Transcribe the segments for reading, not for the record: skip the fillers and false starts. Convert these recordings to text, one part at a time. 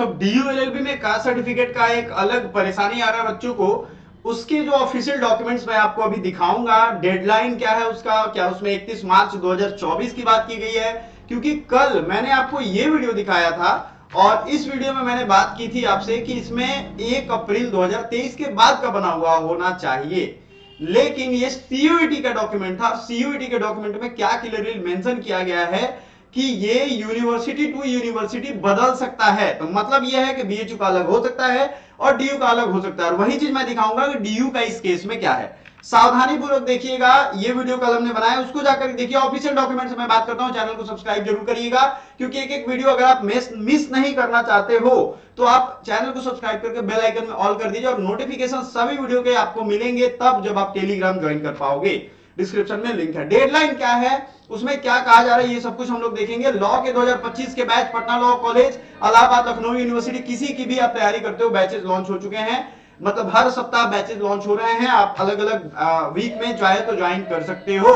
मतलब DU LLB में caste certificate का एक अलग परेशानी आ रहा है बच्चों को। उसके जो ऑफिशियल डॉक्यूमेंट्स मैं आपको अभी दिखाऊंगा, डेडलाइन क्या है उसका, क्या उसमें 31 मार्च 2024 की बात की गई है, क्योंकि कल मैंने आपको ये वीडियो दिखाया था और इस वीडियो में मैंने बात की थी आपसे कि इसमें 1 अप्रैल 2023 के बाद का बना हुआ होना चाहिए, लेकिन ये CUET का डॉक्यूमेंट था। CUET के डॉक्यूमेंट में क्या क्लियरली मेंशन किया गया है कि ये यूनिवर्सिटी टू यूनिवर्सिटी बदल सकता है। तो मतलब ये है कि BHU का अलग हो सकता है और DU का अलग हो सकता है, और वही चीज मैं दिखाऊंगा कि DU का इस केस में क्या है। सावधानी पूर्वक देखिएगा, ये वीडियो कल हमने बनाया उसको जाकर देखिए। ऑफिशियल डॉक्यूमेंट से मैं बात करता हूं, चैनल को सब्सक्राइब जरूर करिएगा, क्योंकि एक एक वीडियो अगर आप मिस नहीं करना चाहते हो तो आप चैनल को सब्सक्राइब करके बेल आइकन में ऑल कर दीजिए और नोटिफिकेशन सभी वीडियो के आपको मिलेंगे तब जब आप टेलीग्राम ज्वाइन कर पाओगे। डिस्क्रिप्शन में लिंक है। डेडलाइन क्या है, उसमें क्या कहा जा रहा है, ये सब कुछ हम लोग देखेंगे। लॉ के 2025 के batch Patna law college, Allahabad, Lucknow university, किसी की भी आप तैयारी करते हो, बैचेस लॉन्च हो चुके हैं। मतलब हर सप्ताह बैचेस लॉन्च हो रहे हैं, आप अलग अलग वीक में चाहे तो ज्वाइन कर सकते हो।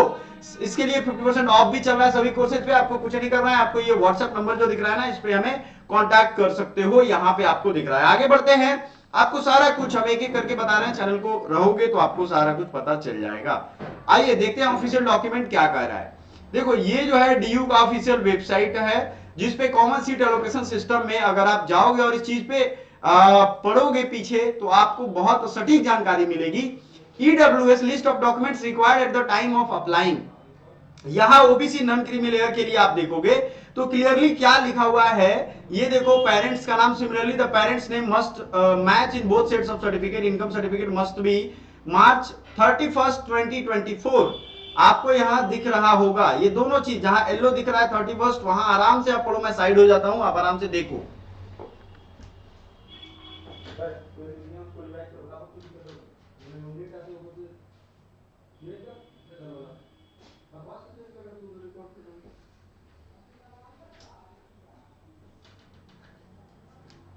इसके लिए 50% ऑफ भी चल रहा है सभी कोर्सेज पे। आपको कुछ नहीं करना है, आपको ये व्हाट्सएप नंबर जो दिख रहा है ना, इस पे हमें कांटेक्ट कर सकते हो, यहाँ पे आपको दिख रहा है। आगे बढ़ते हैं, आपको सारा कुछ हम एक एक करके बता रहे हैं, चैनल को रहोगे तो आपको सारा कुछ पता चल जाएगा। आइए देखते हैं ऑफिशियल डॉक्यूमेंट क्या कह रहा है। देखो ये जो है DU का ऑफिशियल वेबसाइट है, जिसपे कॉमन सीट एलोकेशन सिस्टम में अगर आप जाओगे और इस चीज पे पढ़ोगे पीछे तो आपको बहुत सटीक जानकारी मिलेगी। EWS list of documents required at the time of applying, यहां ओबीसी नॉन क्रीमी लेयर के लिए आप देखोगे तो क्लियरली क्या लिखा हुआ है, ये देखो। पेरेंट्स का नाम, similarly the parents name must match in both sets of certificate, income certificate must be March 31, 2024। आपको यहां दिख रहा होगा ये दोनों चीज, जहां येलो दिख रहा है 31, वहां आराम से आप पढ़ो, मैं साइड हो जाता हूं, आप आराम से देखो।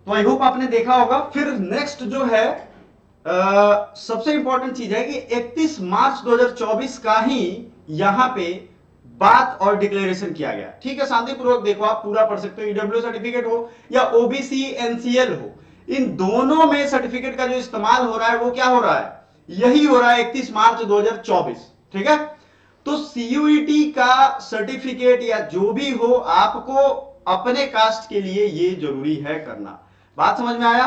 तो आई होप आपने देखा होगा। फिर नेक्स्ट जो है सबसे इंपॉर्टेंट चीज है कि 31 मार्च 2024 का ही यहां पे बात और डिक्लेरेशन किया गया। ठीक है, शांतिपूर्वक देखो, आप पूरा पढ़ सकते हो। ईडब्ल्यू सर्टिफिकेट हो या ओबीसी एनसीएल हो, इन दोनों में सर्टिफिकेट का जो इस्तेमाल हो रहा है वो क्या हो रहा है, यही हो रहा है 31 मार्च 2024। ठीक है, तो सीयूईटी का सर्टिफिकेट या जो भी हो, आपको अपने कास्ट के लिए ये जरूरी है करना। बात समझ में आया?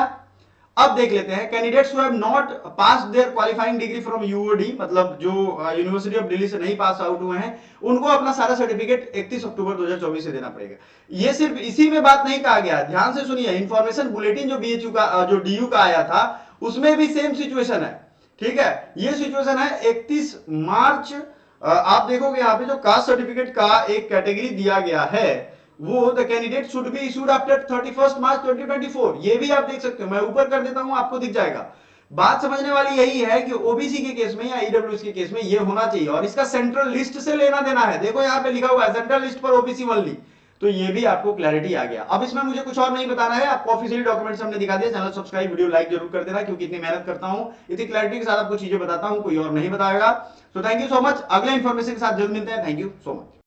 अब देख लेते हैं candidates who have not pass there qualifying degree from UOD, मतलब जो यूनिवर्सिटी ऑफ दिल्ली से नहीं पास आउट हुए हैं, उनको अपना सारा सर्टिफिकेट 31 अक्टूबर 2024 से देना पड़ेगा। ये सिर्फ इसी में बात नहीं कहा गया, ध्यान से सुनिए। इंफॉर्मेशन बुलेटिन जो बीएचयू का जो डीयू का आया था, उसमें भी सेम सिचुएशन है। ठीक है, ये सिचुएशन है 31 मार्च। आप देखोगे यहाँ पे जो कास्ट सर्टिफिकेट का एक कैटेगरी दिया गया है, वो the candidate should be issued after 31 मार्च 2024। ये भी आप देख सकते हो, मैं ऊपर कर देता हूं, आपको दिख जाएगा। बात समझने वाली यही है कि ओबीसी के केस में या ईडब्ल्यूएस के केस में ये होना चाहिए, और इसका सेंट्रल लिस्ट से लेना देना है। देखो यहाँ पे लिखा हुआ है सेंट्रल लिस्ट पर ओबीसी ओनली, तो ये भी आपको क्लैरिटी आ गया। अब इसमें मुझे कुछ और नहीं बताना है, आपको ऑफिशियली डॉक्यूमेंट्स हमने दिखा दिया। चैनल सब्सक्राइब, वीडियो लाइक जरूर कर देना, क्योंकि इतनी मेहनत करता हूं, इतनी क्लैरिटी के साथ आपको चीजें बताता हूं, कोई और नहीं बताएगा। तो थैंक यू सो मच, अगले इंफॉर्मेशन के साथ जल्द मिलते हैं। Thank you so much.